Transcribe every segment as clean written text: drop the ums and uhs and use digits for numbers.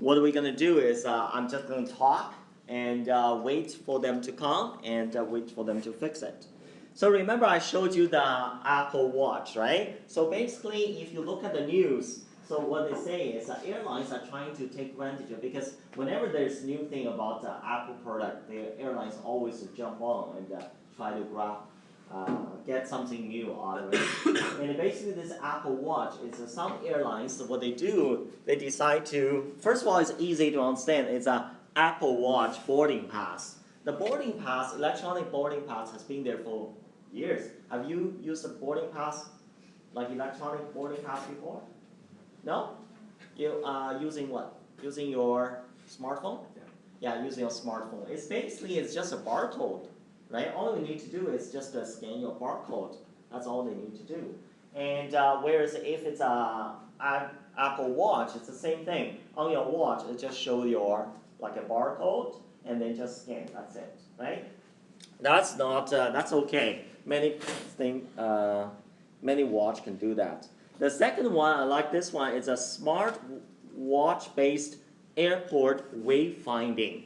what we're going to do is I'm just going to talk and wait for them to come and wait for them to fix it. So remember I showed you the Apple Watch, right? So basically, if you look at the news, so what they say is airlines are trying to take advantage of, because whenever there's new thing about the Apple product, the airlines always jump on and try to get something new out of it. And basically this Apple Watch is some airlines, what they do, they decide to, first of all, it's easy to understand, it's a Apple Watch boarding pass. The boarding pass, electronic boarding pass, has been there for years. Have you used a boarding pass, like electronic boarding pass before? No? You using what? Using your smartphone? Yeah, using your smartphone. It's basically, it's just a barcode, right? All you need to do is just scan your barcode. That's all they need to do. And whereas if it's a Apple Watch, it's the same thing. On your watch, it just shows your like a barcode, and then just scan. That's it, right? That's not. That's okay. Many watch can do that. The second one, I like this one. It's a smart watch-based airport wayfinding.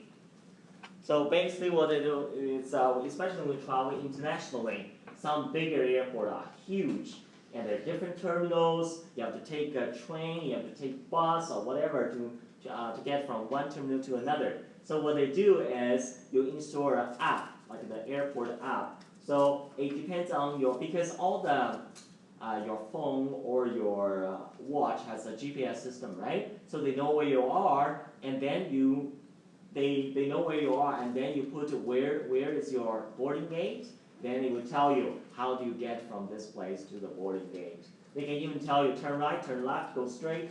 So basically, what they do is, especially when we travel internationally, some bigger airports are huge, and there are different terminals. You have to take a train, you have to take bus or whatever to get from one terminal to another. So what they do is you install an app, like the airport app. So it depends on because all the your phone or your watch has a GPS system, right? So they know where you are, and then they know where you are, and then you put where is your boarding gate. Then it will tell you how do you get from this place to the boarding gate. They can even tell you turn right, turn left, go straight.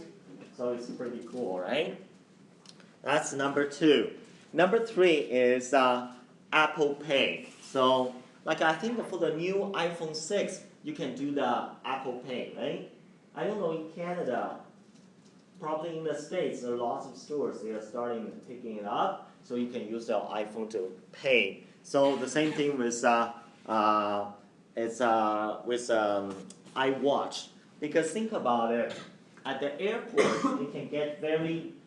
So it's pretty cool, right? That's number 2. Number 3 is Apple Pay. So like I think for the new iPhone 6, you can do the Apple Pay, right? I don't know in Canada, probably in the States, there are lots of stores, they are starting picking it up, so you can use your iPhone to pay. So the same thing with iWatch. Because think about it, at the airport, it can get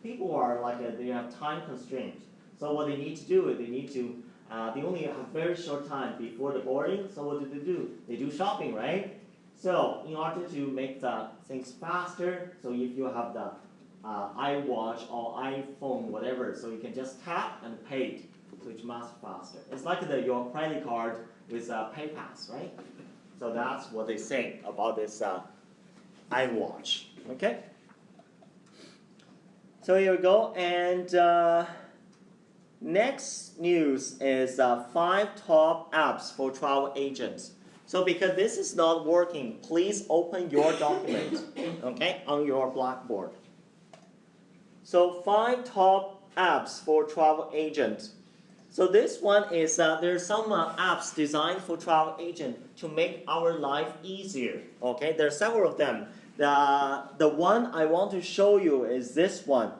people are like, they have time constraints. So what they need to do is they only have a very short time before the boarding, so what do? They do shopping, right? So in order to make the things faster, so if you have the iWatch or iPhone, whatever, so you can just tap and pay it, so it's much faster. It's like your credit card with PayPass, right? So that's what they say about this iWatch, okay? So here we go, and next news is 5 top apps for travel agents. So because this is not working, please open your document, okay, on your Blackboard. So 5 top apps for travel agents. So this one is, there's some apps designed for travel agents to make our life easier, okay? There are several of them. The one I want to show you is this one.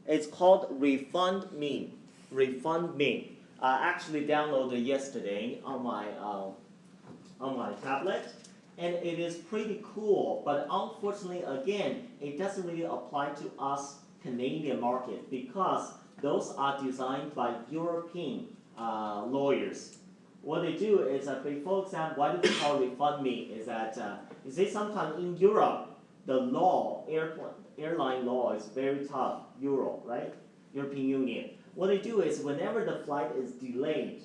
It's called Refund Me. Refund Me. I actually downloaded it yesterday on my tablet, and it is pretty cool. But unfortunately, again, it doesn't really apply to us Canadian market because those are designed by European lawyers. What they do is, for example, why do they call Refund Me? Is that sometimes in Europe the law, airline law is very tough. Europe, right? European Union. What they do is whenever the flight is delayed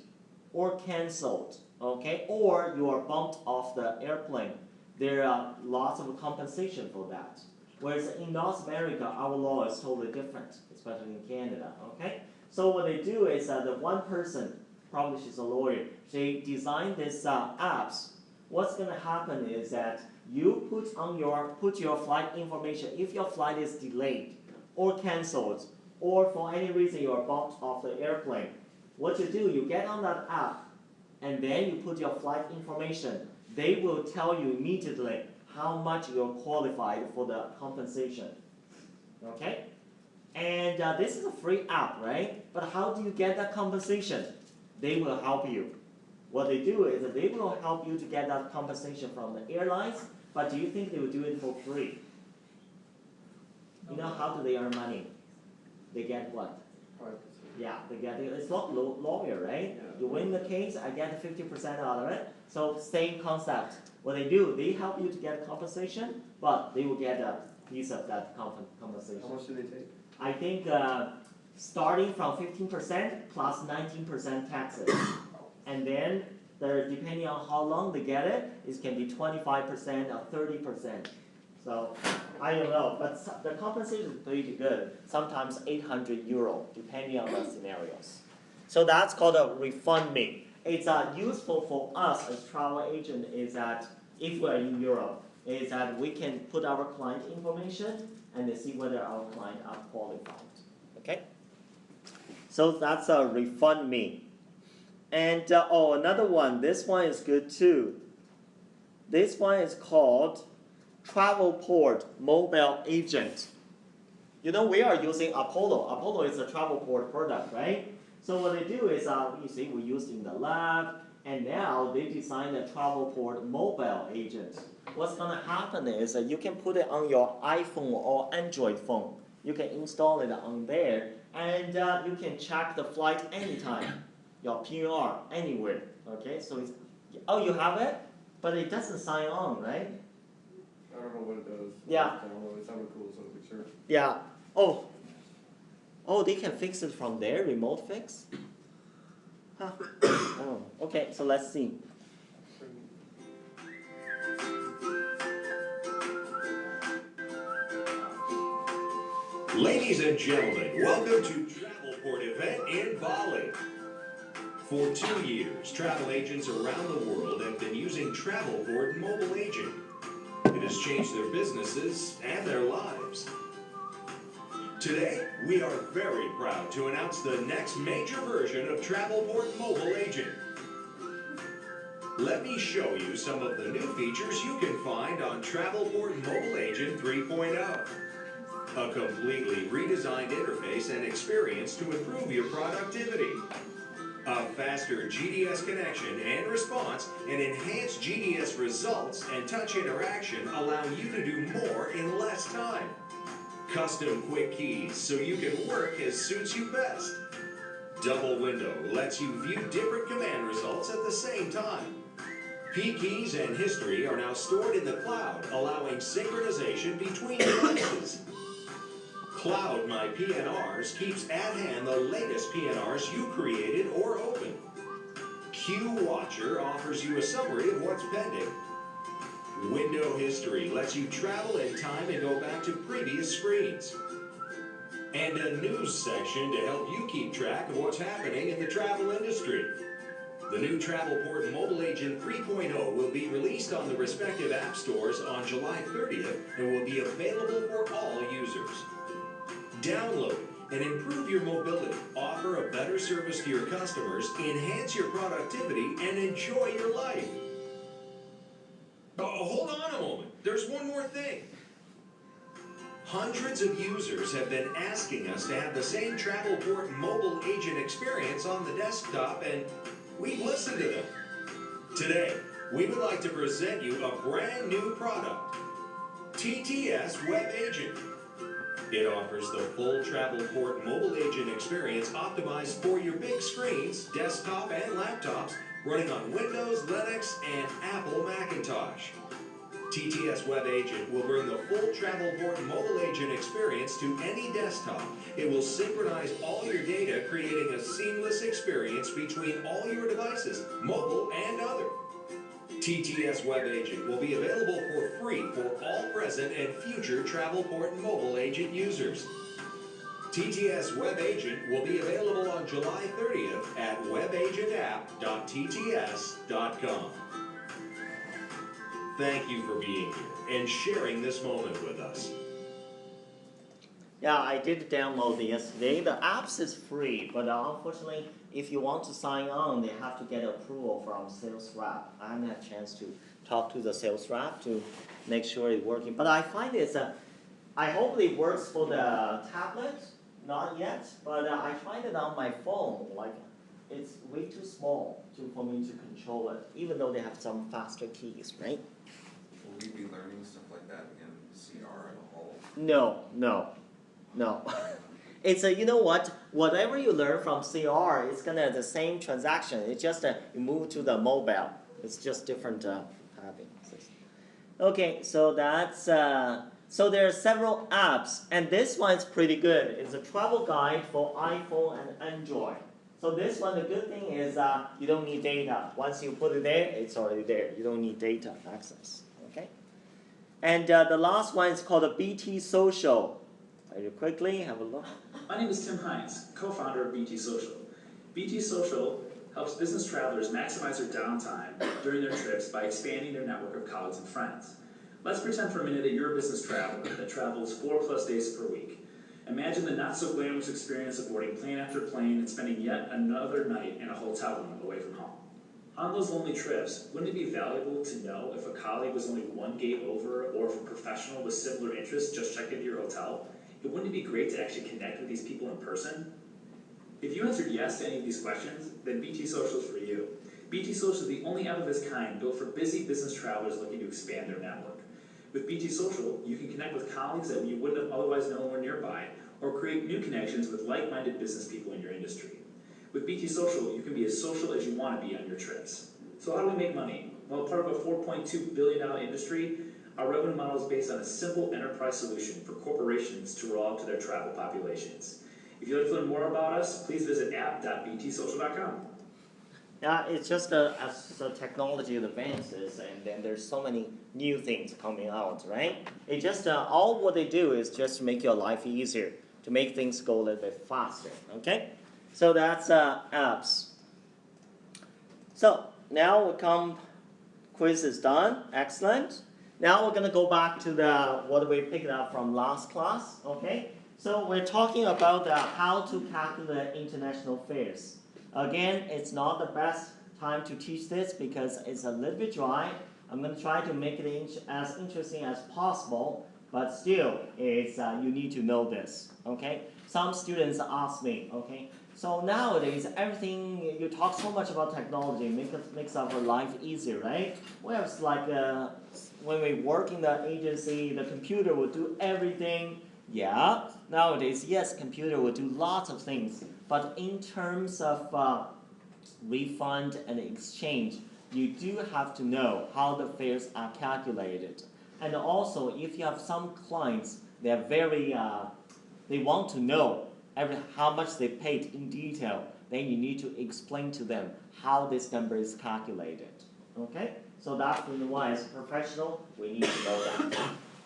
or canceled, okay, or you are bumped off the airplane, there are lots of compensation for that. Whereas in North America, our law is totally different, especially in Canada, okay? So what they do is the one person, probably she's a lawyer, she designed these apps. What's going to happen is that you put your flight information. If your flight is delayed or canceled, or for any reason you are bumped off the airplane, what you do, you get on that app, and then you put your flight information. They will tell you immediately how much you're qualified for the compensation. Okay? And this is a free app, right? But how do you get that compensation? They will help you. What they do is that they will help you to get that compensation from the airlines, but do you think they will do it for free? You know, how do they earn money? they get what? 5%. Yeah, they get it. It's not lawyer, right? Yeah. You win the case, I get 50% out of it. So same concept. What they do, they help you to get compensation, but they will get a piece of that compensation. How much do they take? I think starting from 15% plus 19% taxes, and then depending on how long they get it, it can be 25% or 30%. So I don't know, but the compensation is pretty good. Sometimes 800 euro, depending on the scenarios. So that's called a refund me. It's useful for us as travel agent is that if we're in Europe, is that we can put our client information and then see whether our client are qualified. Okay? So that's a refund me. And another one. This one is good too. This one is called Travelport Mobile Agent. You know we are using Apollo. Apollo is a Travelport product, right? So what they do is, you see, we used in the lab, and now they designed a Travelport Mobile Agent. What's gonna happen is that you can put it on your iPhone or Android phone. You can install it on there, and you can check the flight anytime. Your PR anywhere. Okay, so it's you have it, but it doesn't sign on, right? I don't know what it does. Yeah. It sounded cool, so the picture. Yeah. Oh, they can fix it from there, remote fix? Huh. Oh, okay, so let's see. Ladies and gentlemen, welcome to Travelport event in Bali. For 2 years, travel agents around the world have been using Travelport Mobile Agent. It has changed their businesses and their lives. Today, we are very proud to announce the next major version of Travelport Mobile Agent. Let me show you some of the new features you can find on Travelport Mobile Agent 3.0. A completely redesigned interface and experience to improve your productivity. A faster GDS connection and response, and enhanced GDS results and touch interaction allow you to do more in less time. Custom quick keys so you can work as suits you best. Double window lets you view different command results at the same time. P keys and history are now stored in the cloud, allowing synchronization between devices. Cloud My PNRs keeps at hand the latest PNRs you created or opened. Q Watcher offers you a summary of what's pending. Window History lets you travel in time and go back to previous screens. And a news section to help you keep track of what's happening in the travel industry. The new Travelport Mobile Agent 3.0 will be released on the respective app stores on July 30th and will be available for all users. Download and improve your mobility, offer a better service to your customers, enhance your productivity, and enjoy your life. Hold on a moment. There's one more thing. Hundreds of users have been asking us to have the same Travelport Mobile Agent experience on the desktop, and we've listened to them. Today, we would like to present you a brand new product, TTS Web Agent. It offers the full Travelport Mobile Agent experience optimized for your big screens, desktop and laptops, running on Windows, Linux, and Apple Macintosh. TTS Web Agent will bring the full Travelport Mobile Agent experience to any desktop. It will synchronize all your data, creating a seamless experience between all your devices, mobile and other. TTS Web Agent will be available for free for all present and future Travelport Mobile Agent users. TTS Web Agent will be available on July 30th at webagentapp.tts.com. Thank you for being here and sharing this moment with us. Yeah, I did download it yesterday. The apps is free, but unfortunately, if you want to sign on, they have to get approval from sales rep. I haven't had a chance to talk to the sales rep to make sure it's working. But I find I hope it works for the tablet. Not yet, but I tried it on my phone. Like, it's way too small for me to control it, even though they have some faster keys, right? Will we be learning stuff like that in CR at all? No. It's a, you know what? Whatever you learn from CR, it's gonna the same transaction. It's just you move to the mobile. It's just different habits. Okay, so that's so there are several apps, and this one's pretty good. It's a travel guide for iPhone and Android. So this one, the good thing is you don't need data. Once you put it there, it's already there. You don't need data access. Okay. And the last one is called a BT Social. Very quickly, have a look. My name is Tim Hines, co-founder of BT Social. BT Social helps business travelers maximize their downtime during their trips by expanding their network of colleagues and friends. Let's pretend for a minute that you're a business traveler that travels 4+ days per week. Imagine the not-so-glamorous experience of boarding plane after plane and spending yet another night in a hotel room away from home. On those lonely trips, wouldn't it be valuable to know if a colleague was only one gate over or if a professional with similar interests just checked into your hotel? Wouldn't it be great to actually connect with these people in person? If you answered yes to any of these questions, then BT Social is for you. BT Social is the only app of its kind built for busy business travelers looking to expand their network. With BT Social, you can connect with colleagues that you wouldn't have otherwise known were nearby, or create new connections with like-minded business people in your industry. With BT Social, you can be as social as you want to be on your trips. So how do we make money? Well, part of a $4.2 billion industry, our revenue model is based on a simple enterprise solution for corporations to roll out to their travel populations. If you'd like to learn more about us, please visit app.btsocial.com. Yeah, it's just as the technology advances, and then there's so many new things coming out, right? It just all what they do is just to make your life easier, to make things go a little bit faster. Okay, so that's apps. So now we come. Quiz is done. Excellent. Now we're gonna go back to the what we picked up from last class. Okay, so we're talking about how to calculate international fares. Again, it's not the best time to teach this because it's a little bit dry. I'm going to try to make it as interesting as possible, but still, it's you need to know this. Okay? Some students ask me. Okay? So nowadays, everything you talk so much about technology makes our life easier, right? Well, it's like when we work in the agency, the computer will do everything. Yeah, nowadays, yes, computer will do lots of things. But in terms of refund and exchange, you do have to know how the fares are calculated. And also, if you have some clients, they're very, they want to know how much they paid in detail, then you need to explain to them how this number is calculated. Okay? So that's the reason why as a professional, we need to know that.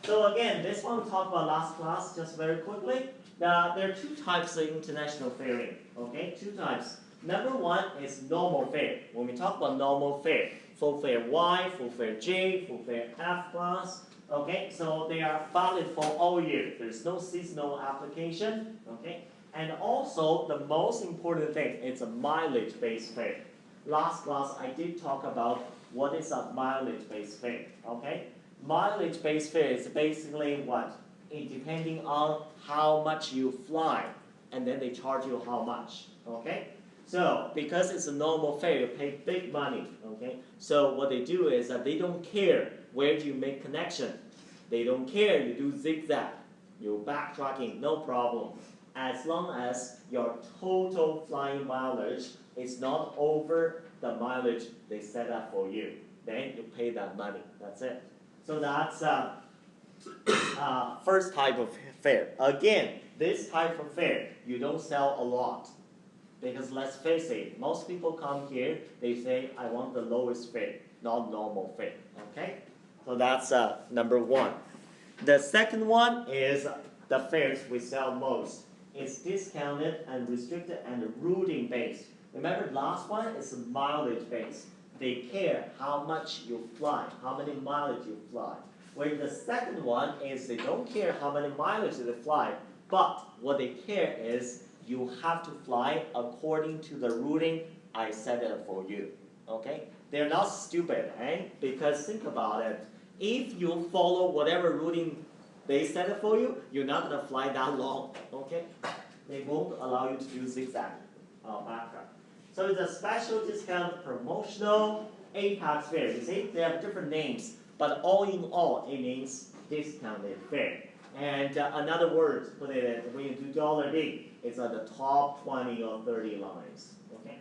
So again, this one we talked about last class, just very quickly. There are two types of international faring. Okay, two types. Number one is normal fare. When we talk about normal fare, full fare Y, full fare J, full fare F class. Okay, so they are valid for all year. There's no seasonal application. Okay, and also the most important thing is a mileage-based fare. Last class I did talk about what is a mileage-based fare. Okay, mileage-based fare is basically what? Depending on how much you fly, and then they charge you how much, okay? So, because it's a normal fare, you pay big money, okay? So what they do is that they don't care where you make connection. They don't care you do zigzag, you backtracking, no problem. As long as your total flying mileage is not over the mileage they set up for you, then you pay that money, that's it. So that's first type of fare. Again, this type of fare, you don't sell a lot. Because let's face it, most people come here, they say, I want the lowest fare, not normal fare. Okay? So that's number one. The second one is the fares we sell most. It's discounted and restricted and routing based. Remember, last one is mileage based. They care how much you fly, how many mileage you fly. Where the second one is they don't care how many mileage they fly, but what they care is you have to fly according to the routing I set it for you. Okay? They're not stupid, eh? Because think about it. If you follow whatever routing they set it for you, you're not gonna fly that long. Okay? They won't allow you to do zigzag backtrack. So it's a special discount promotional APAC fare. You see, they have different names. But all in all, it means discounted fare. And another word, put it when you do $D, it's at the top 20 or 30 lines. Okay.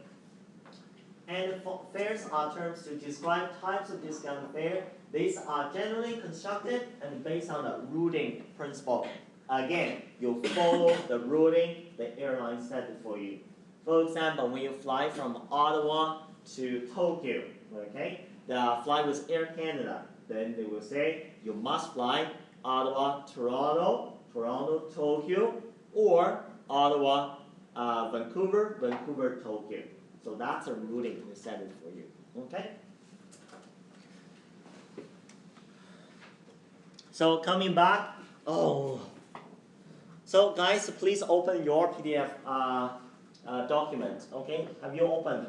And fares are terms to describe types of discounted fare. These are generally constructed and based on the routing principle. Again, you follow the routing the airline set it for you. For example, when you fly from Ottawa to Tokyo, okay, the flight with Air Canada, then they will say you must fly Ottawa, Toronto, Toronto, Tokyo, or Ottawa, Vancouver, Vancouver, Tokyo. So that's a routing we set it for you. Okay. So coming back, so guys, please open your PDF document. Okay, have you opened?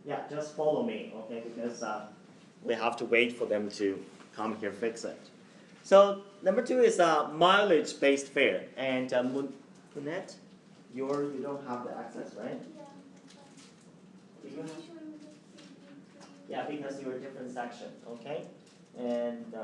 Yeah, just follow me. Okay, because we have to wait for them to come here fix it. So number 2 is mileage-based fare, and Munette, you don't have the access, right? Do you have? Yeah, because you're a different section. Okay, and.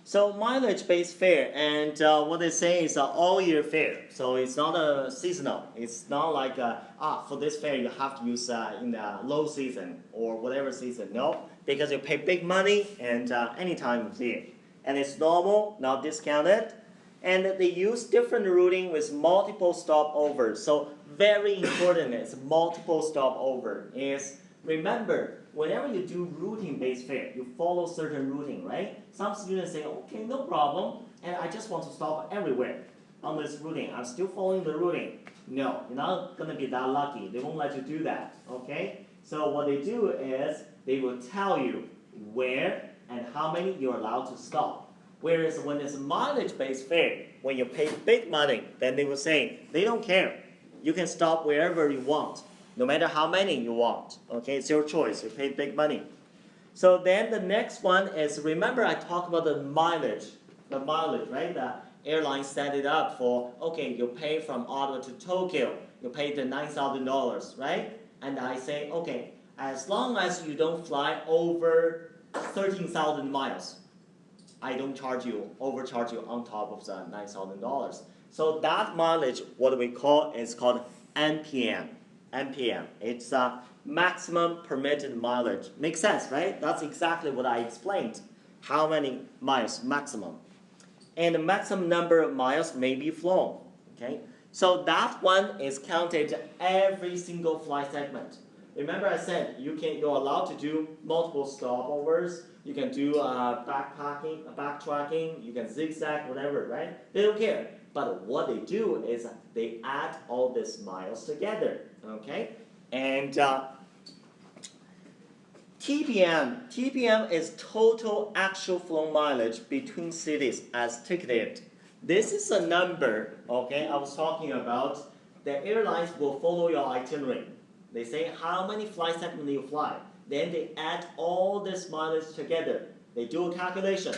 So mileage-based fare, and what they say is all-year fare. So it's not a seasonal. It's not like for this fare you have to use in the low season or whatever season. No, because you pay big money and any time of the year, and it's normal, not discounted. And they use different routing with multiple stopovers. So very important is multiple stopover. Is remember. Whenever you do routing-based fare, you follow certain routing, right? Some students say, okay, no problem, and I just want to stop everywhere on this routing. I'm still following the routing. No, you're not going to be that lucky. They won't let you do that, okay? So what they do is they will tell you where and how many you're allowed to stop. Whereas when it's mileage-based fare, when you pay big money, then they will say, they don't care. You can stop wherever you want. No matter how many you want, okay, it's your choice. You pay big money. So then the next one is, remember I talked about the mileage, right? The airline set it up for, okay, you pay from Ottawa to Tokyo, you pay the $9,000, right? And I say, okay, as long as you don't fly over 13,000 miles, I don't overcharge you on top of the $9,000. So that mileage, what we call, is called MPM. MPM. It's maximum permitted mileage. Makes sense, right? That's exactly what I explained. How many miles maximum? And the maximum number of miles may be flown. Okay? So that one is counted every single flight segment. Remember I said you're allowed to do multiple stopovers. You can do backtracking. You can zigzag, whatever, right? They don't care. But what they do is they add all these miles together. Okay, and TPM is total actual flown mileage between cities as ticketed. This is a number, okay, I was talking about. The airlines will follow your itinerary. They say how many flight segments you fly. Then they add all this mileage together. They do a calculation.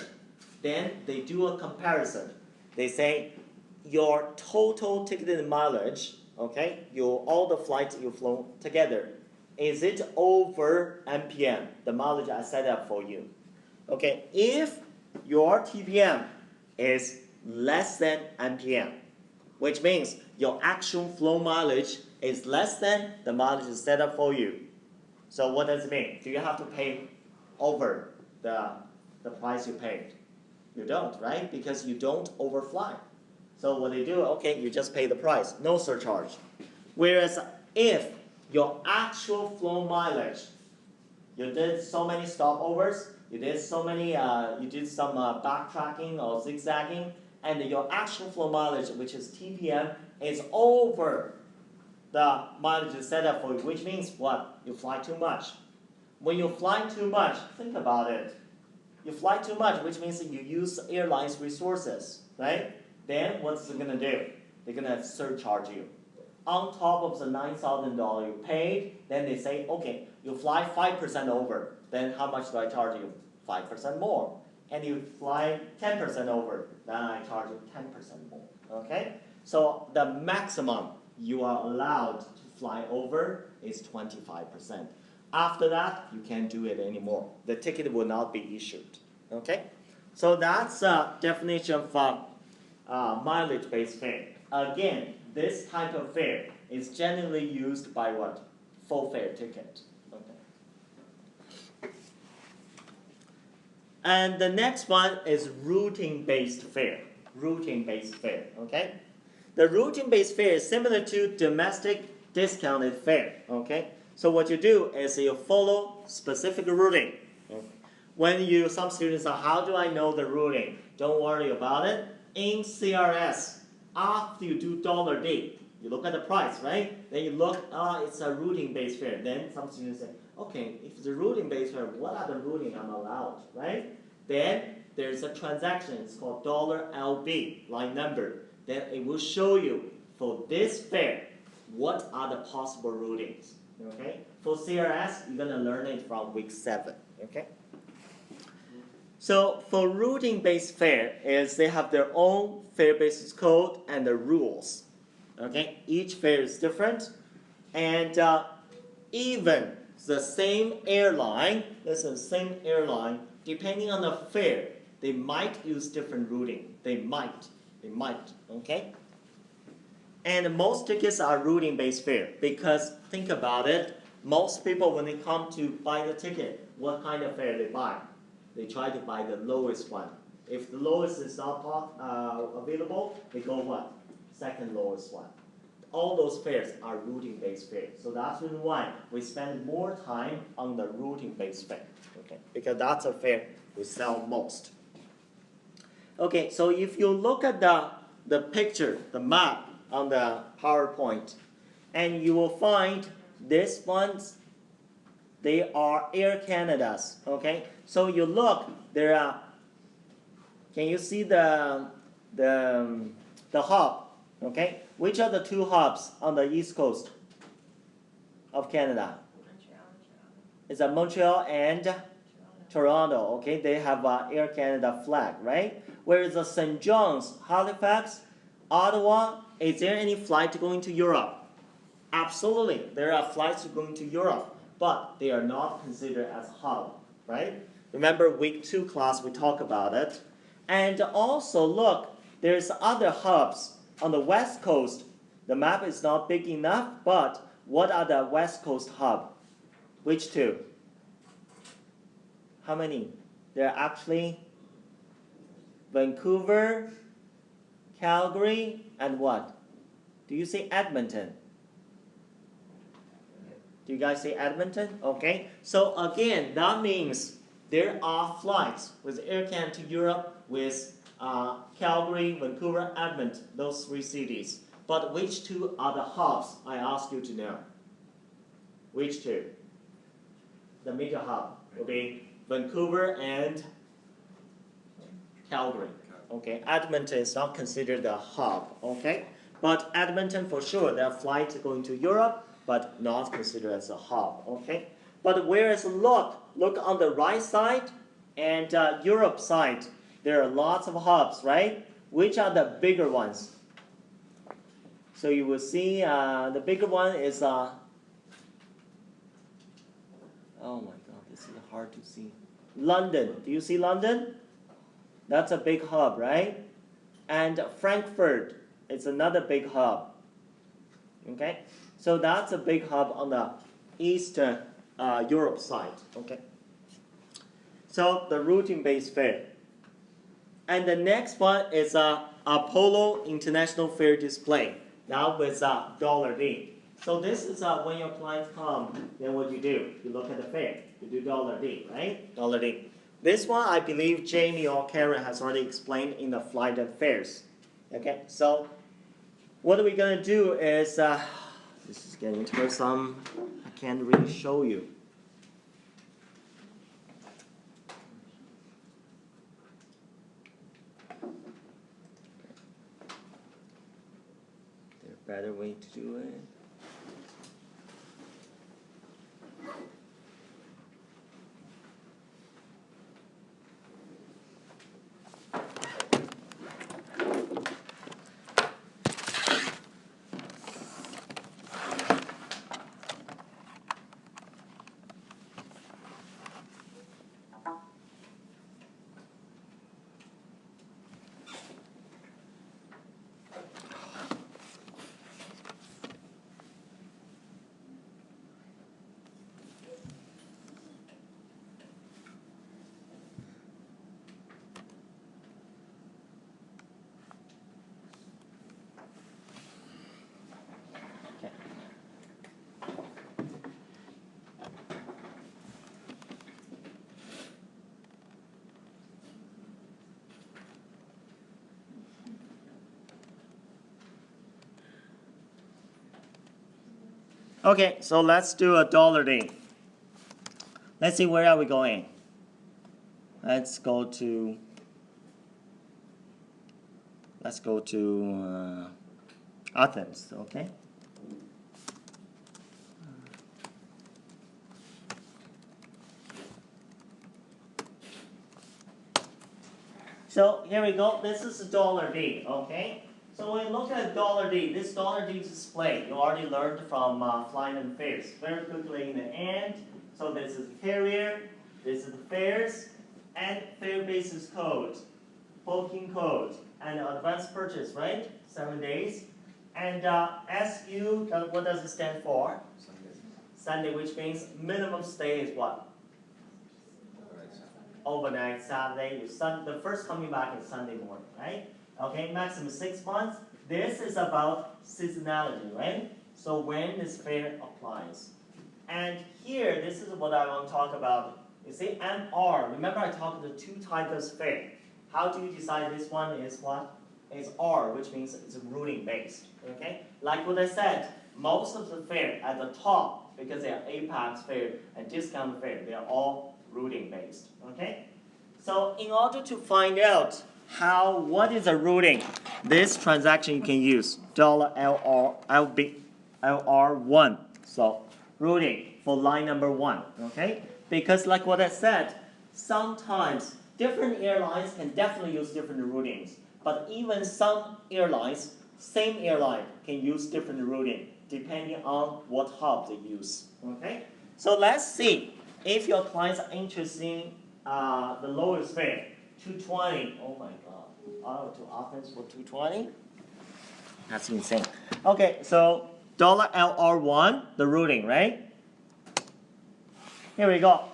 Then they do a comparison. They say your total ticketed mileage, okay, all the flights you've flown together, is it over MPM, the mileage I set up for you? Okay, if your TPM is less than MPM, which means your actual flown mileage is less than the mileage set up for you. So what does it mean? Do you have to pay over the price you paid? You don't, right? Because you don't overfly. So what they do, okay, you just pay the price, no surcharge. Whereas if your actual flown mileage, you did so many stopovers, you did some backtracking or zigzagging, and your actual flow mileage, which is TPM, is over the mileage set up for you, which means what? You fly too much. When you fly too much, think about it. You fly too much, which means that you use airline's resources, right? Then what's it gonna do? They're gonna surcharge you. On top of the $9,000 you paid, then they say, okay, you fly 5% over, then how much do I charge you? 5% more. And you fly 10% over, then I charge you 10% more, okay? So the maximum you are allowed to fly over is 25%. After that, you can't do it anymore. The ticket will not be issued, okay? So that's a definition of mileage-based fare. Again, this type of fare is generally used by what? Full fare ticket. Okay. And the next one is routing-based fare. Routing-based fare, okay? The routing-based fare is similar to domestic discounted fare, okay? So what you do is you follow specific routing. When some students are, how do I know the routing? Don't worry about it. In CRS, after you do $D, you look at the price, right? Then you look, it's a routing-based fare. Then some students say, okay, if it's a routing-based fare, what are the routing I'm allowed, right? Then there's a transaction, it's called $LB, line number. Then it will show you, for this fare, what are the possible routings, okay? For CRS, you're gonna learn it from week 7, okay? So for routing-based fare, is they have their own fare basis code and the rules. Okay, each fare is different, and even the same airline, depending on the fare, they might use different routing. They might. Okay. And most tickets are routing-based fare because think about it. Most people, when they come to buy the ticket, what kind of fare they buy? They try to buy the lowest one. If the lowest is not available, they go what? Second lowest one. All those fares are routing-based fares. So that's the reason why we spend more time on the routing-based fare. Okay, because that's a fare we sell most. Okay, so if you look at the picture, the map on the PowerPoint, and you will find these ones, they are Air Canada's. Okay, so you look, there are. Can you see the hub? Okay, which are the two hubs on the east coast of Canada? It's Montreal and Toronto. Okay, they have Air Canada flag, right? Whereas the St. John's, Halifax, Ottawa, is there any flight going to Europe? Absolutely, there are flights going to Europe, but they are not considered as hub, right? Remember week 2 class we talked about it. And also look, there's other hubs on the west coast. The map is not big enough, but what are the west coast hub? Which two? How many? There are actually Vancouver, Calgary, and what? Do you say Edmonton? Do you guys say Edmonton? Okay. So again, that means there are flights with Air Canada to Europe with Calgary, Vancouver, Edmonton, those 3 cities. But which two are the hubs? I ask you to know. Which two? The major hub will be Vancouver and Calgary. Okay, Edmonton is not considered a hub. Okay, but Edmonton for sure, there are flights going to Europe, but not considered as a hub. Okay, but whereas look on the right side and Europe side, there are lots of hubs, right? Which are the bigger ones? So you will see the bigger one is oh my God, this is hard to see. London. Do you see London? That's a big hub, right? And Frankfurt is another big hub. Okay, so that's a big hub on the Eastern Europe side. Okay. So the routing-based fare. And the next one is Apollo International Fare Display. Now with $D. So this is when your clients come, then what you do? You look at the fare. You do $D, right? $D. This one I believe Jamie or Karen has already explained in the flight and fares. Okay, so what we're gonna do is this is getting to some I can't really show you. There's a better way to do it. Okay, so let's do a dollar day. Let's see, where are we going? Let's go to Athens, okay? So here we go. This is dollar D, okay? So when you look at dollar D, this dollar D display, you already learned from flight and fares very quickly in the end. So this is carrier, this is the fares, and fare basis code, booking code, and advanced purchase, right? 7 days. And SU, what does it stand for? Sunday, which means minimum stay is what? Overnight Saturday. The first coming back is Sunday morning, right? Okay, maximum 6 months. This is about seasonality, right? So when this fare applies. And here, this is what I want to talk about. You see, MR. Remember I talked about the 2 types of fare. How do you decide this one is what? Is R, which means it's routing based. Okay? Like what I said, most of the fare at the top, because they are Apex fare and discount fare, they are all routing based. Okay? So in order to find out what is a routing, this transaction you can use $LR1. So routing for line number 1. Okay? Because like what I said, sometimes different airlines can definitely use different routings. But even some airlines, same airline, can use different routing depending on what hub they use. Okay? So let's see if your clients are interested in the lowest fare, 220. Oh my God, out to Athens for 220? That's insane. Okay, so $LR1, the routing, right? Here we go.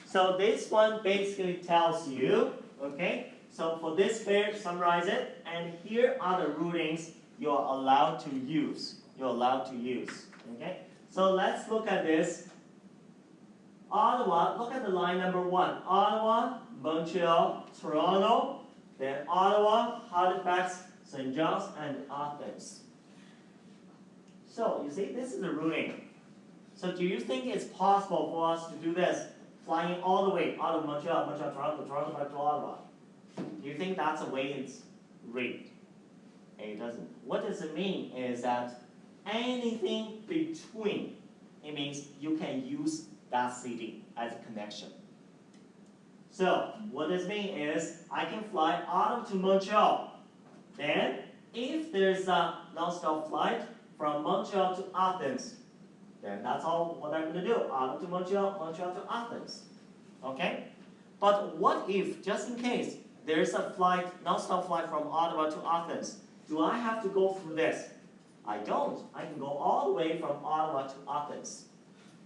So this one basically tells you, okay, so for this fare, summarize it, and here are the routings you're allowed to use. Okay? So let's look at this. Ottawa, look at the line number 1. Ottawa, Montreal, Toronto, then Ottawa, Halifax, St. John's, and Athens. So you see, this is the routing. So do you think it's possible for us to do this, flying all the way out of Montreal, Toronto, Toronto back to Ottawa? Do you think that's the way it's read? It doesn't. What does it mean is that anything between, it means you can use that city as a connection. So what this means is I can fly out to Montreal. Then if there's a non-stop flight from Montreal to Athens, then that's all what I'm going to do. Out to Montreal, Montreal to Athens. Okay? But what if, just in case, there's a flight, non-stop flight from Ottawa to Athens, do I have to go through this? I don't. I can go all the way from Ottawa to Athens.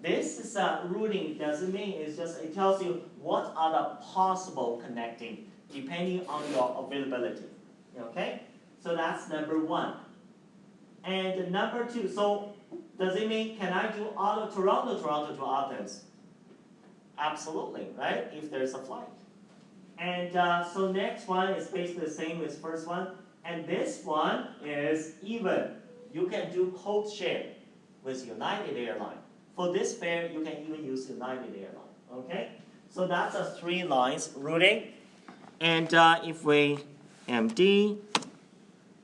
This is a routing, doesn't mean it's just, it tells you what are the possible connecting depending on your availability. Okay? So that's number 1. And number 2, so does it mean can I do out of Toronto to Athens? Absolutely, right? If there's a flight. And so next one is basically the same as first one. And this one is even. You can do code share with United Airlines. For this fare, you can even use United Airlines. Okay? So that's a 3 lines routing. And if we MD,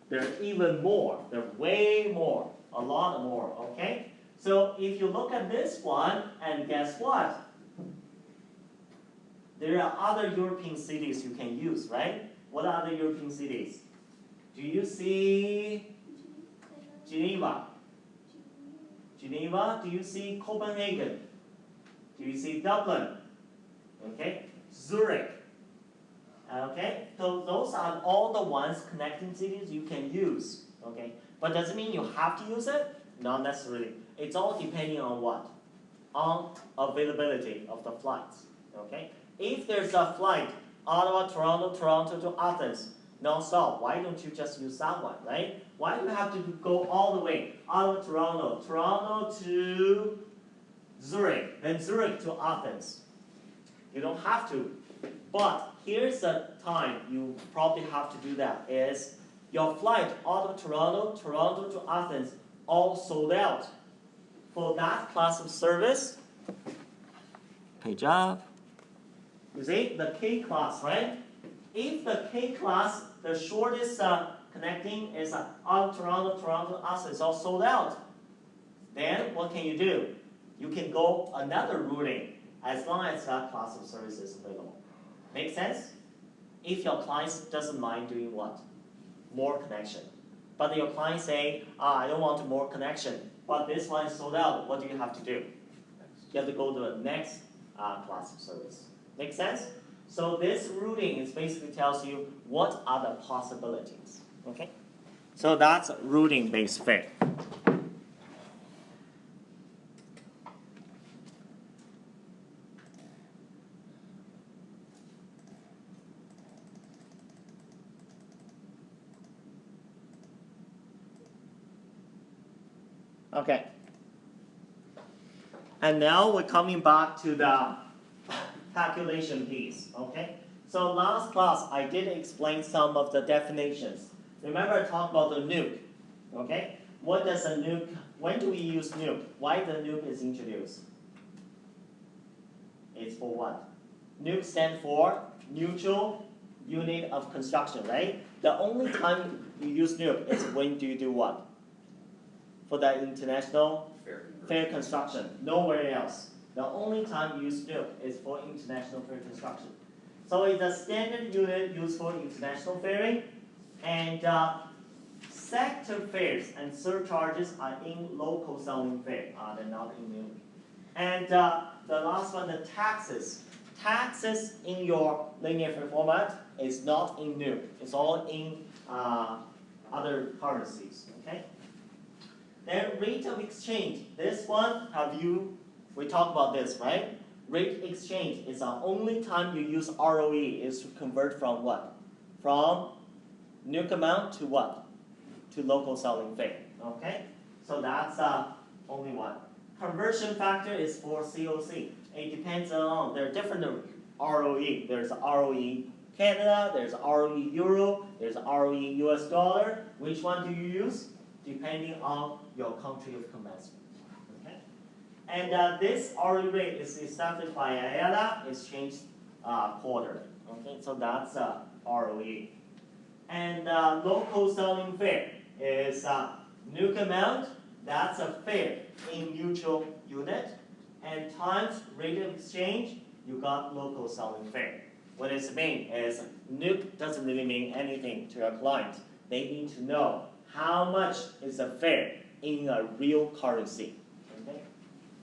there are even more. There are way more. A lot more. Okay? So if you look at this one, and guess what? There are other European cities you can use, right? What are other European cities? Do you see Geneva? Geneva? Do you see Copenhagen? Do you see Dublin? Okay? Zurich. Okay? So those are all the ones connecting cities you can use. Okay? But does it mean you have to use it? Not necessarily. It's all depending on what? On availability of the flights. Okay? If there's a flight, Ottawa, Toronto, Toronto to Athens, non-stop, why don't you just use that one, right? Why do you have to go all the way? Ottawa, Toronto, Toronto to Zurich, then Zurich to Athens. You don't have to. But here's the time you probably have to do that is your flight, Ottawa, Toronto, Toronto to Athens, all sold out. For that class of service, page up. You see, the K class, right? If the K class, the shortest connecting is Ottawa, Toronto, Toronto, Athens, is all sold out, then what can you do? You can go another routing as long as that class of service is available. Make sense? If your client doesn't mind doing what? More connection. But your client say, I don't want more connection, but this one is sold out, what do you have to do? You have to go to the next class of service. Make sense? So this routing is basically tells you what are the possibilities. Okay? So that's routing-based fare. Okay. And now we're coming back to the calculation piece. Okay. So last class I did explain some of the definitions. Remember I talked about the nuke. Okay. What does a nuke? When do we use nuke? Why the nuke is introduced? It's for what? Nuke stands for neutral unit of construction, right? The only time you use nuke is when do you do what? For the international fair construction, nowhere else. The only time you use nuke is for international fair construction. So it's a standard unit used for international fairing, and sector fares and surcharges are in local selling fare. They're not in nuke. And the last one, the taxes. Taxes in your linear fare format is not in nuke. It's all in other currencies. Okay. Then rate of exchange. This one, we talked about this, right? Rate exchange is the only time you use ROE is to convert from what? From nuke amount to what? To local selling fare. Okay? So that's only one. Conversion factor is for COC. It depends on, there are different ROE. There's ROE Canada, there's ROE Euro, there's ROE US dollar. Which one do you use? Depending on your country of commencement. Okay? And this ROE rate is established by IATA, it's changed quarterly. Okay, so that's ROE. And local selling fare is nuke amount, that's a fare in neutral unit, and times rate of exchange, you got local selling fare. What does it mean is nuke doesn't really mean anything to your client. They need to know how much is the fare in a real currency. Okay?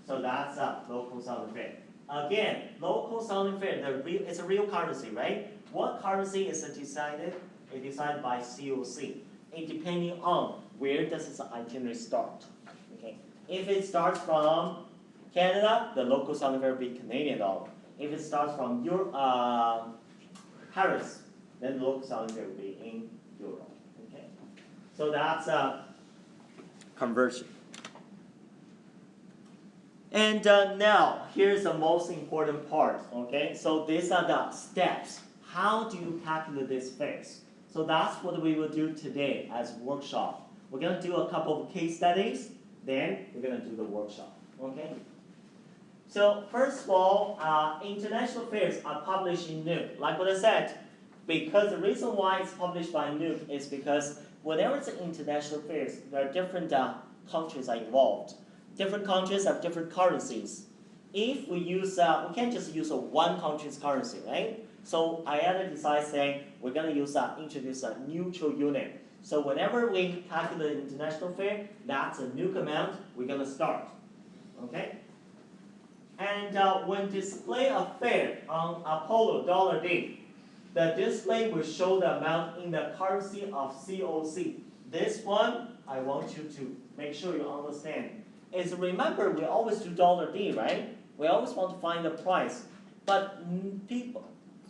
So that's local selling fare. Again, local selling fare, it's a real currency, right? What currency is it decided? It's decided by COC. It depending on where does its itinerary start. Okay? If it starts from Canada, the local selling fare will be Canadian dollar. If it starts from Paris, then the local selling fare will be in euro. Okay? So that's conversion. And now, here's the most important part. Okay? So these are the steps. how do you calculate this fares? So that's what we will do today as workshop. We're going to do a couple of case studies, then we're going to do the workshop. Okay? So first of all, international fairs are published in NUC. Like what I said, because the reason why it's published by NUC is because whenever it's an international fairs, there are different countries are involved. Different countries have different currencies. If we use, we can't just use one country's currency, right? So IATA decides saying we're going to introduce a neutral unit. So whenever we calculate international fare, that's a NUC amount we're going to start. Okay? And when display a fare on Apollo $D, the display will show the amount in the currency of COC. This one, I want you to make sure you understand. Is remember, we always do $D, right? We always want to find the price. But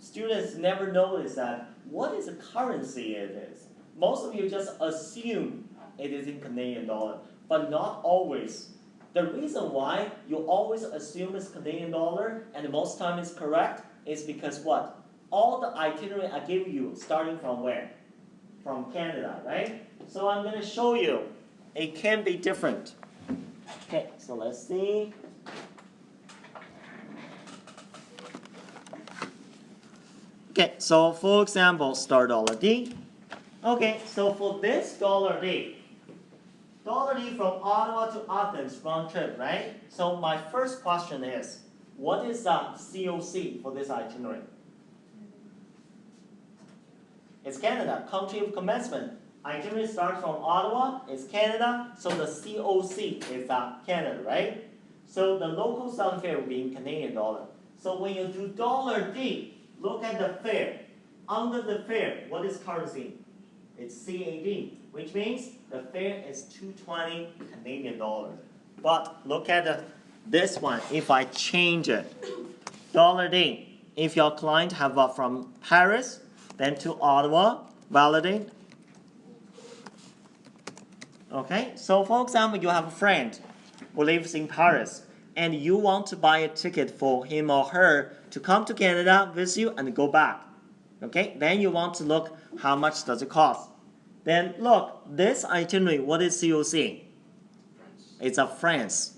students never notice that what is the currency it is. Most of you just assume it is in Canadian dollar, but not always. The reason why you always assume it's Canadian dollar and most time it's correct is because what? All the itinerary I give you starting from where? From Canada, right? So I'm going to show you. It can be different. Okay, so let's see. Okay, so for example, star $D. Okay, so for this $D from Ottawa to Athens round trip, right? So my first question is, what is the COC for this itinerary? It's Canada, country of commencement. Itinerary starts from Ottawa, it's Canada, so the COC is Canada, right? So the local selling fare will be in Canadian dollar. So when you do $D, look at the fare. Under the fare, what is currency? It's CAD, which means the fare is $220 Canadian dollars. But look at this one. If I change it, $D. If your client have from Paris, then to Ottawa, validate. Okay, so for example, you have a friend who lives in Paris, and you want to buy a ticket for him or her to come to Canada, visit you, and go back. Okay, then you want to look how much does it cost. Then look, this itinerary, what is COC? It's a France,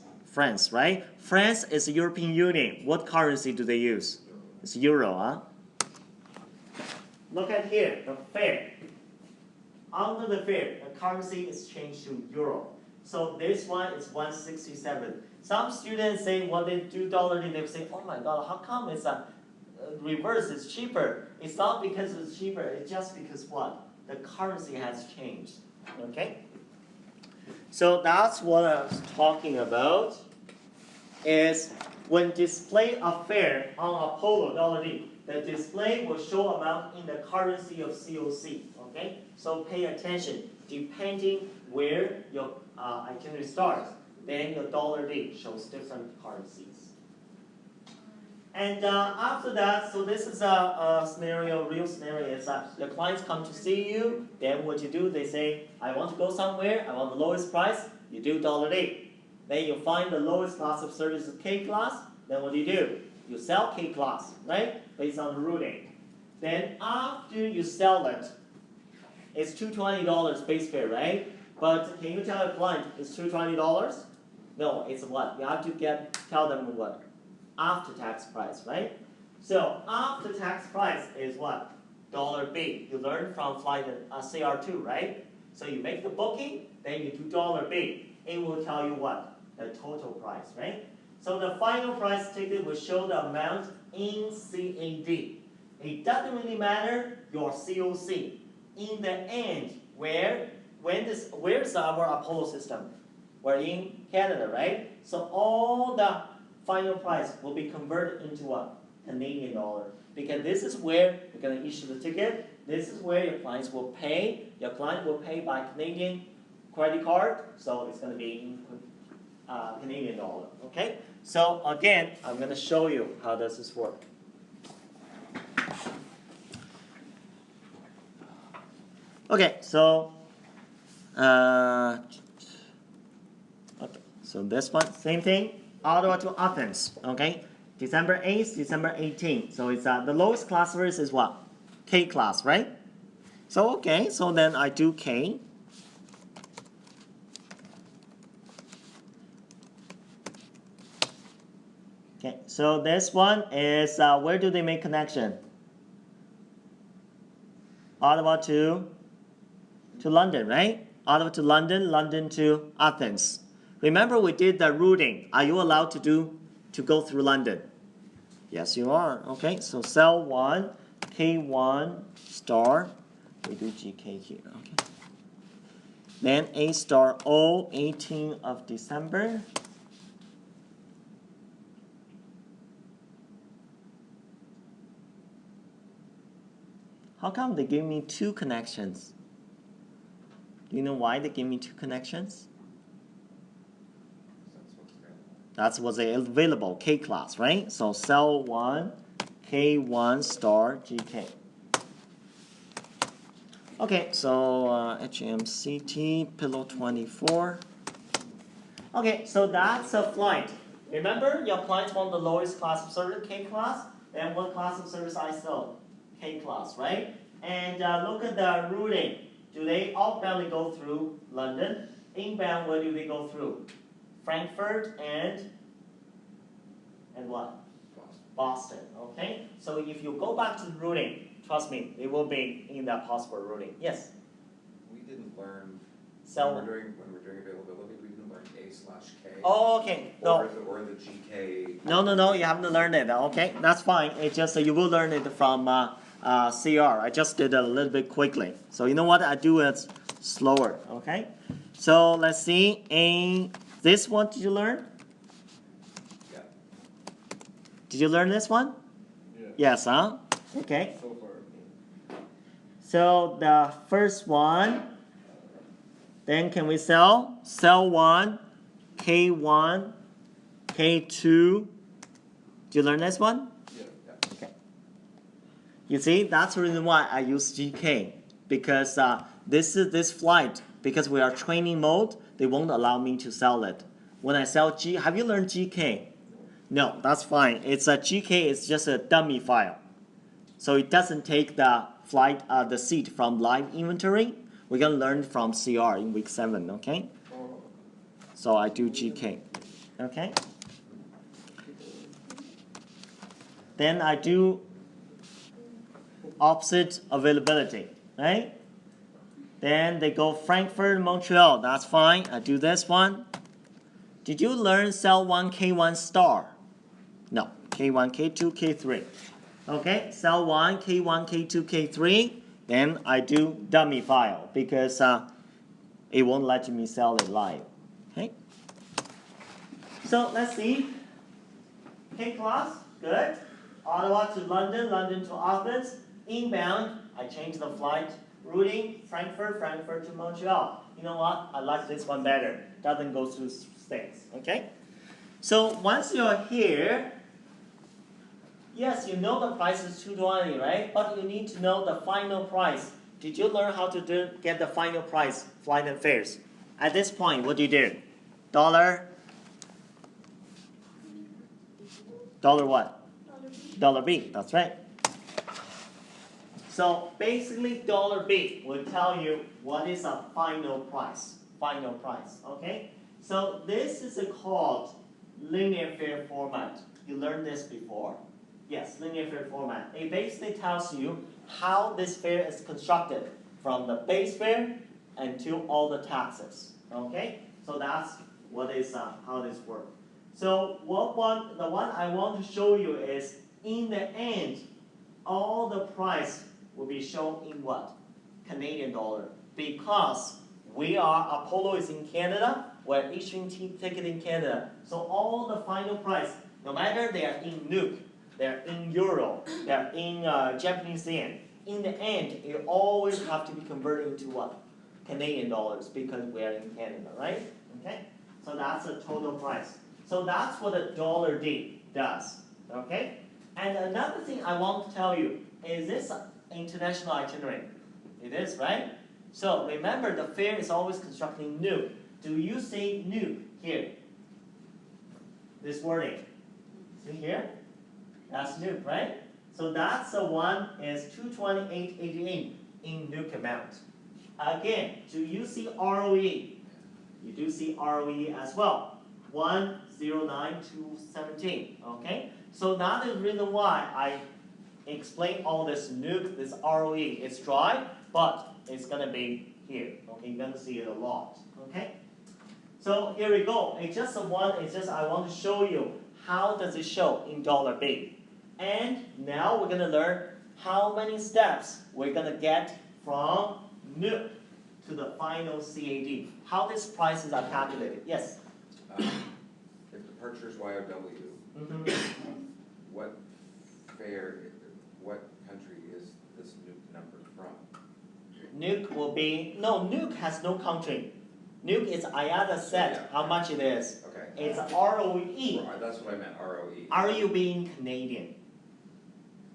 right? France is the European Union. What currency do they use? It's euro, huh? Look at here, the fare. Under the fare, the currency is changed to euro. So this one is 167. Some students say when they do $D, they say, oh my God, how come it's a reverse? It's cheaper. It's not because it's cheaper. It's just because what? The currency has changed. Okay. So that's what I was talking about. Is when display a fare on Apollo $D, the display will show amount in the currency of COC. Okay. So pay attention. Depending where your itinerary starts, then your $D shows different currencies. And after that, so this is a scenario, real scenario is that the clients come to see you, then what you do, they say, I want to go somewhere, I want the lowest price, you do $D. Then you find the lowest class of service is K class, then what do? You sell K class, right? Based on the routing. Then after you sell it, it's $220 base fare, right? But can you tell a client it's $220? No, it's what? You have to tell them what? After tax price, right? So after tax price is what? $B. You learned from flight CR2, right? So you make the booking, then you do $B. It will tell you what? The total price, right? So the final price ticket will show the amount in CAD. It doesn't really matter your COC. In the end, where's our Apollo system? We're in Canada, right? So all the final price will be converted into what? Canadian dollar. Because this is where you're going to issue the ticket. This is where your clients will pay. Your client will pay by Canadian credit card. So it's going to be in Canadian dollar. Okay? So again, I'm going to show you how does this work. Okay, so okay, so this one, same thing. Ottawa to Athens, okay? December 8th, December 18th. So it's the lowest class service is what? K class, right? So okay, so then I do K. Okay, so this one is where do they make connection? Ottawa to London, right? Ottawa to London, London to Athens. Remember we did the routing. Are you allowed to go through London? Yes, you are. Okay, so cell 1, K1 star. We do GK here. Okay. Then A star O, 18th of December. How come they gave me 2 connections? Do you know why they gave me 2 connections? That's what's available, K class, right? So cell 1, K1 star GK. Okay, so HMCT, pillow 24. Okay, so that's a flight. Remember, your clients want the lowest class of service, K class. Then what class of service I sell? K class, right? And look at the routing. Do they outboundly go through London? Inbound, where do they go through? Frankfurt and what? Boston. Okay. So if you go back to the routing, trust me, it will be in that possible routing. Yes. We didn't learn So when we're doing availability. We didn't learn A/K. oh, okay. No. Or the GK. No. You haven't learned it. Okay, that's fine. It's just you will learn it from CR. I just did it a little bit quickly. So you know what? I do it slower. Okay. So let's see. This one, did you learn? Yeah. Did you learn this one? Yeah. Yes, huh? Okay. So far. So the first one, then can we sell? Cell 1, K1, K2. Did you learn this one? Yeah. Okay. You see, that's the reason why I use GK. Because this flight, because we are training mode, they won't allow me to sell it. When I sell have you learned GK? No, that's fine. It's a GK is just a dummy file. So it doesn't take the flight, the seat from live inventory. We're gonna learn from CR in week 7, okay? Oh, So I do GK, okay? Then I do opposite availability, right? Then they go Frankfurt, Montreal, that's fine. I do this one. Did you learn cell 1, K1 star? No, K1, K2, K3. Okay, cell 1, K1, K2, K3. Then I do dummy file because it won't let me sell it live. Okay. So let's see. K class, good. Ottawa to London, London to Athens. Inbound, I change the flight routing. Frankfurt, Frankfurt to Montreal. You know what? I like this one better. Doesn't go through states. Okay. So once you're here. Yes, you know the price is $220, right? But you need to know the final price. Did you learn how to get the final price, flight and fares? At this point, what do you do? Dollar what? Dollar B, that's right. So basically, dollar B will tell you what is a final price. Final price, okay? So this is called linear fare format. You learned this before. Yes, linear fare format. It basically tells you how this fare is constructed from the base fare until all the taxes. Okay, so that's what is how this works. So the one I want to show you is in the end, all the price will be shown in what? Canadian dollar, because Apollo is in Canada. We're issuing ticket in Canada. So all the final price, no matter they are in NUC, they're in euro, they're in Japanese yen. In the end, you always have to be converted into what? Canadian dollars, because we're in Canada, right? Okay? So that's the total price. So that's what a dollar D does. Okay? And another thing I want to tell you is this international itinerary. It is, right? So remember, the fare is always constructing NUC. Do you see NUC here? This wording. See here? That's NUC, right? So that's the one is 228.88 in Nuke amount. Again, do you see ROE? You do see ROE as well. 109,217. Okay? So that is the reason why I explain all this Nuke, this ROE. It's dry, but it's gonna be here. Okay, you're gonna see it a lot. Okay? So here we go. It's just I want to show you how does it show in $B. And now we're gonna learn how many steps we're gonna get from Nuke to the final CAD. How these prices are calculated. Yes? If departure is YOW, what what country is this nuke number from? Nuke will be, no, Nuke has no country. Nuke is IATA set yeah. how much it is. Okay. It's ROE. That's what I meant, ROE. ROE being Canadian.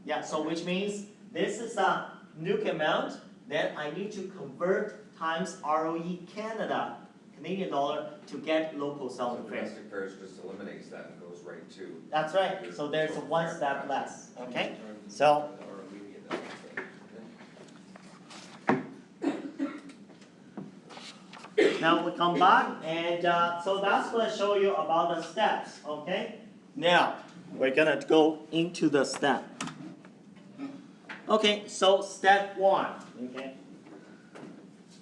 Yeah, so which means this is a Nuke amount, then I need to convert times ROE Canada, Canadian dollar, to get local So selling price. domestic fares just eliminates that and goes right to. That's right, so there's one step less, okay? So, now we come back and so that's going to show you about the steps, okay? Now, we're going to go into the step. Okay, so step one, okay?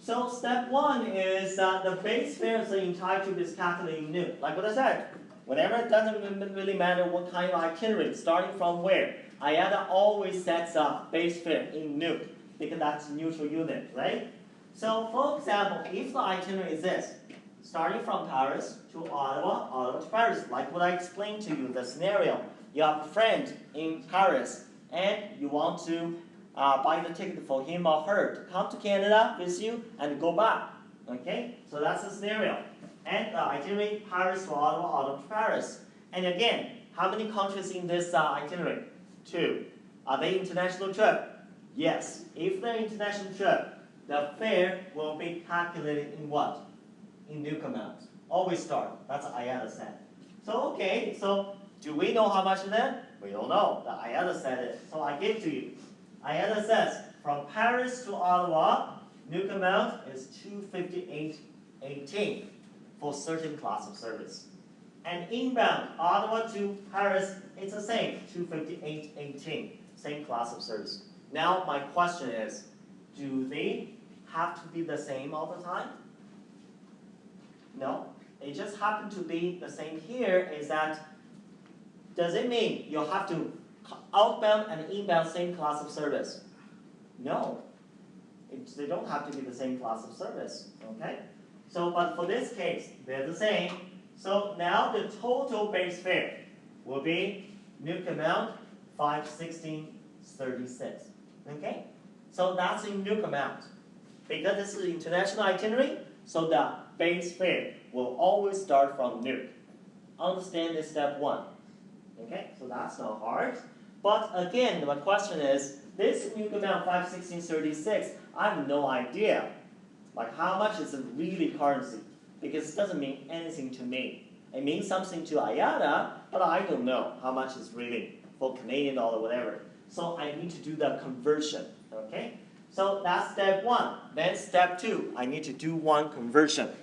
So step one is the base fare is entitled to is calculating Nuke. Like what I said, whenever it doesn't really matter what kind of itinerary, starting from where, IATA always sets up base fare in Nuke because that's neutral unit, right? So for example, if the itinerary is this, starting from Paris to Ottawa, Ottawa to Paris, like what I explained to you, the scenario. You have a friend in Paris and you want to buy the ticket for him or her to come to Canada with you and go back. Okay, so that's the scenario. And the itinerary, Paris to Ottawa, Ottawa to Paris. And again, how many countries in this itinerary? 2. Are they international trip? Yes. If they're international trip, the fare will be calculated in what? In Nuke amount. Always start. That's IATA set. So okay, so do we know how much it is? We don't know. The IATA set it. So I give to you. IATA says from Paris to Ottawa, Nuke amount is 258.18 for certain class of service. And inbound, Ottawa to Paris, it's the same, 258.18, same class of service. Now my question is, do they have to be the same all the time? No, it just happen to be the same here is that, does it mean you have to outbound and inbound same class of service? No, they don't have to be the same class of service, okay? So, but for this case, they're the same. So now the total base fare will be Nuke amount 516.36, okay? So that's in Nuke amount. Because this is international itinerary, so the base fare will always start from Nuke. Understand this step one, okay? So that's not hard. But again, my question is, this Nuke amount 516.36, I have no idea. Like how much is it really currency? Because it doesn't mean anything to me. It means something to IATA, but I don't know how much is really for Canadian dollar, whatever. So I need to do the conversion, okay? So that's step one. Then step two, I need to do one conversion.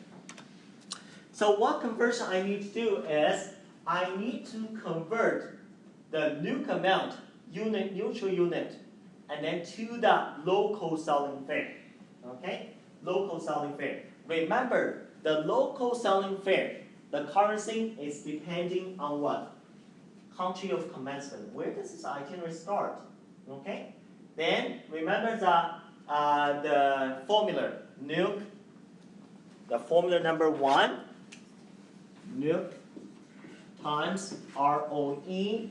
So what conversion I need to do is, I need to convert the Nuke amount, unit, neutral unit, and then to the local selling fare, okay? Local selling fare. Remember, the local selling fare, the currency is depending on what? Country of commencement. Where does this itinerary start? Okay? Then remember the formula. Nuke, the formula number 1, Nuke times ROE,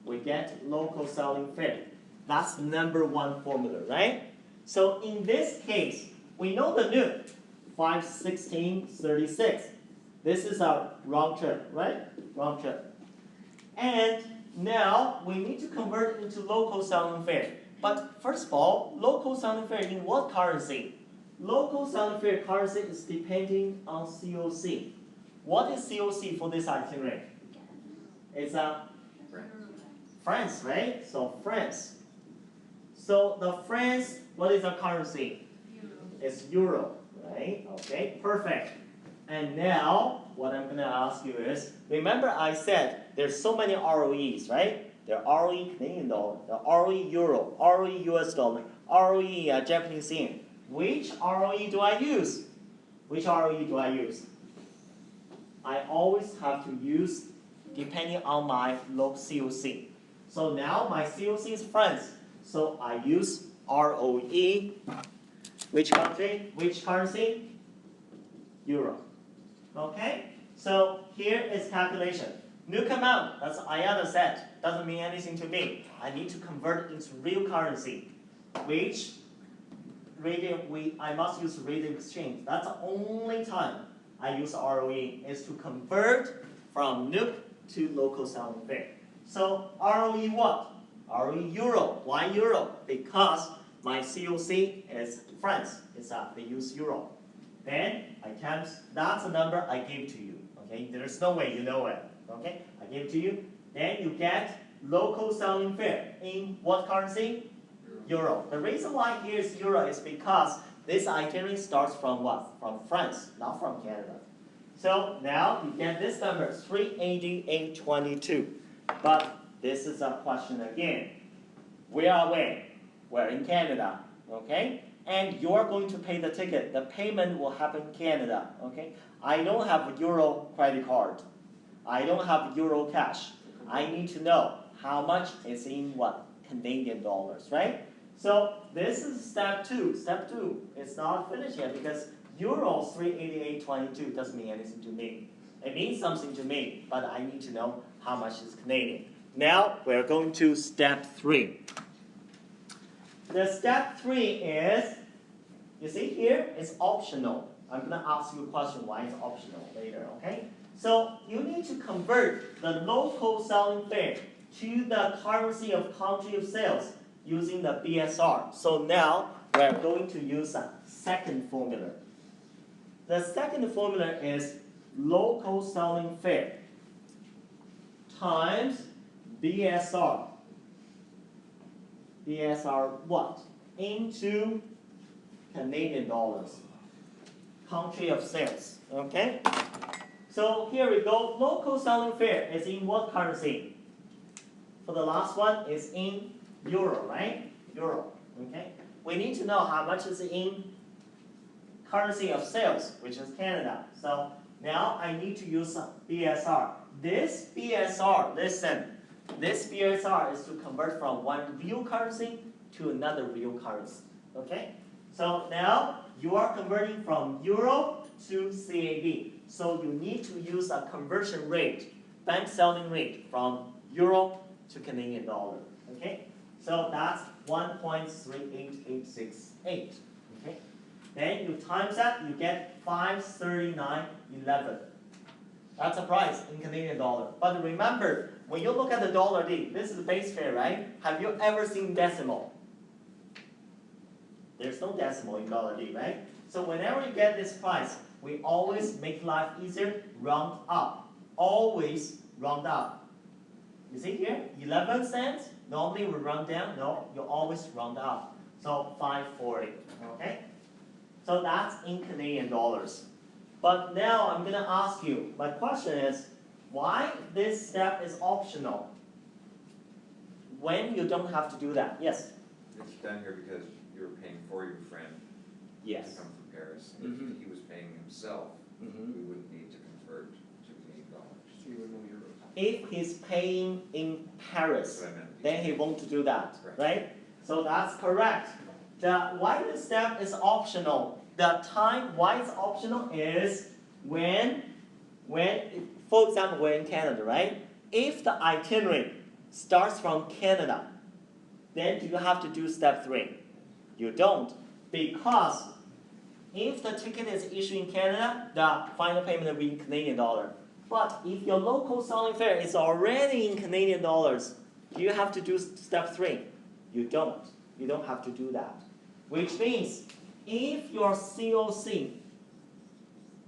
we get local selling fare. That's number 1 formula, right? So in this case, we know the Nuke, 516.36. This is our round trip, right? Round trip. And now we need to convert into local selling fare. But first of all, local selling fare in what currency? Local selling fare currency is depending on COC. What is COC for this itinerary? It's a France, right? So France. So the France, what is the currency? It's euro, right? Okay, perfect. And now, what I'm going to ask you is, remember I said there's so many ROEs, right? There are ROE Canadian dollar, the ROE euro, ROE US dollar, ROE Japanese yen. Which ROE do I use? Which ROE do I use? I always have to use depending on my local COC. So now my COC is France. So I use ROE. Which country? Which currency? Euro. Okay? So here is calculation. Nuke amount, that's IATA said, doesn't mean anything to me. I need to convert it into real currency, which I must use rate of exchange. That's the only time I use ROE is to convert from NUC to local selling fare. So ROE what? ROE euro. Why euro? Because my COC is France. They use euro. Then I times, that's the number I gave to you. Okay, there's no way you know it. Okay, I gave it to you. Then you get local selling fare in what currency? Euro. The reason why here is euro is because this itinerary starts from what? From France, not from Canada. So now you get this number, 388.22. But this is a question again. Where are we? We're in Canada. Okay? And you're going to pay the ticket. The payment will happen in Canada. Okay? I don't have a euro credit card. I don't have euro cash. I need to know how much is in what? Canadian dollars, right? So this is step 2. Step 2 is not finished yet because euro 388.22 doesn't mean anything to me. It means something to me, but I need to know how much is Canadian. Now we're going to step 3. The step 3 is, you see here, it's optional. I'm going to ask you a question why it's optional later, okay? So you need to convert the local selling fare to the currency of country of sales using the BSR. So now we're going to use a second formula. The second formula is local selling fare times BSR. BSR what? Into Canadian dollars. Country of sales. Okay? So here we go. Local selling fare is in what currency? For the last one is in euro, right? Euro. Okay? We need to know how much is in currency of sales, which is Canada. So now I need to use BSR. This BSR, listen, this BSR is to convert from one real currency to another real currency. Okay? So now you are converting from euro to CAD. So you need to use a conversion rate, bank selling rate from euro to Canadian dollar. Okay? So that's 1.38868. Okay? Then you times that, you get 539.11. That's a price in Canadian dollar. But remember, when you look at the dollar D, this is the base fare, right? Have you ever seen decimal? There's no decimal in dollar D, right? So whenever you get this price, we always make life easier, round up. Always round up. You see here, 11 cents. Normally we round down. No, you always round up. So 540. Okay? So that's in Canadian dollars. But now I'm going to ask you, my question is, why this step is optional when you don't have to do that? Yes? It's done here because you're paying for your friend to Yes. come from Paris. Mhm. If he was paying himself, Mhm. we wouldn't need to convert to Canadian dollars. So you would know euros. If he's paying in Paris, That's what I meant. then he won't do that, Correct. right? So that's correct. Why this step is optional, the time why it's optional is when, for example, we're in Canada, right? If the itinerary starts from Canada, then do you have to do step 3? You don't, because if the ticket is issued in Canada, the final payment will be in Canadian dollar. But if your local selling fare is already in Canadian dollars, do you have to do step 3? You don't. You don't have to do that. Which means, if your COC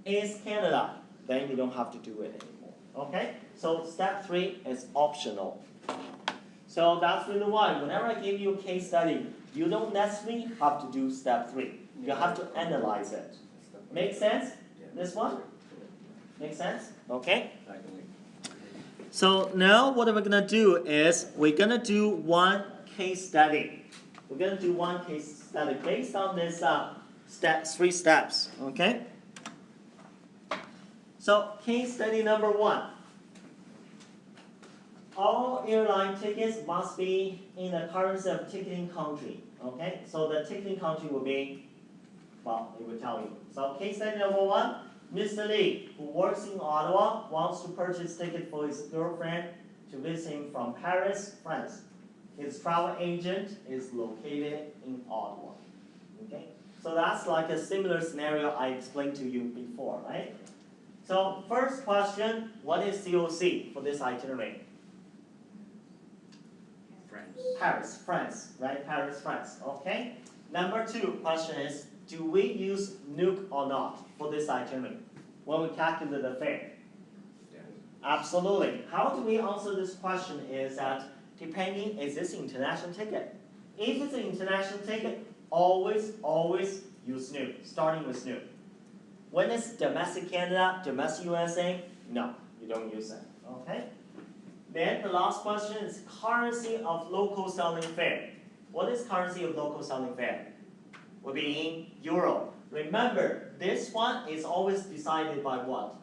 is Canada, then you don't have to do it anymore. Okay? So step 3 is optional. So that's the reason why whenever I give you a case study, you don't necessarily have to do step 3. You have to analyze it. Make sense? This one? Make sense? Okay? So now what we're gonna do is we're gonna do one case study. We're gonna do one case study based on this 3 steps. Okay? So case study number 1. All airline tickets must be in the currency of ticketing country. Okay? So the ticketing country will be, well, it will tell you. So case study number 1. Mr. Lee, who works in Ottawa, wants to purchase ticket for his girlfriend to visit him from Paris, France. His travel agent is located in Ottawa. Okay? So that's like a similar scenario I explained to you before, right? So first question, what is COC for this itinerary? Paris, France, right? Paris, France, okay? Number 2 question is, do we use NUC or not for this itinerary when we calculate the fare? Yeah. Absolutely. How do we answer this question is that depending, is this international ticket? If it's an international ticket, always use NUC, starting with NUC. When it's domestic Canada, domestic USA, no, you don't use it, okay? Then the last question is currency of local selling fare. What is currency of local selling fare? Will be in euro. Remember, this one is always decided by what?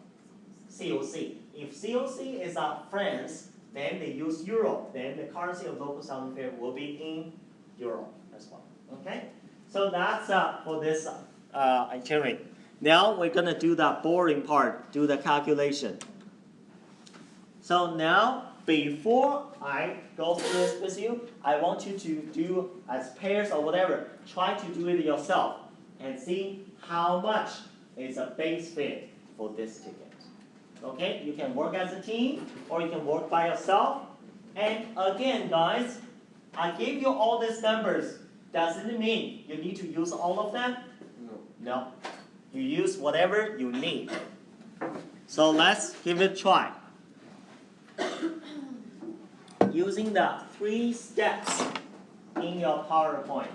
COC. If COC is France, then they use euro. Then the currency of local selling fare will be in euro as well. Okay? So that's for this itinerary. Now we're gonna do the boring part, do the calculation. So now, before I go through this with you, I want you to do as pairs or whatever, try to do it yourself and see how much is a base fare for this ticket. Okay, you can work as a team or you can work by yourself. And again, guys, I gave you all these numbers. Does it mean you need to use all of them? No. No. You use whatever you need. So let's give it a try. Using the 3 steps in your PowerPoint.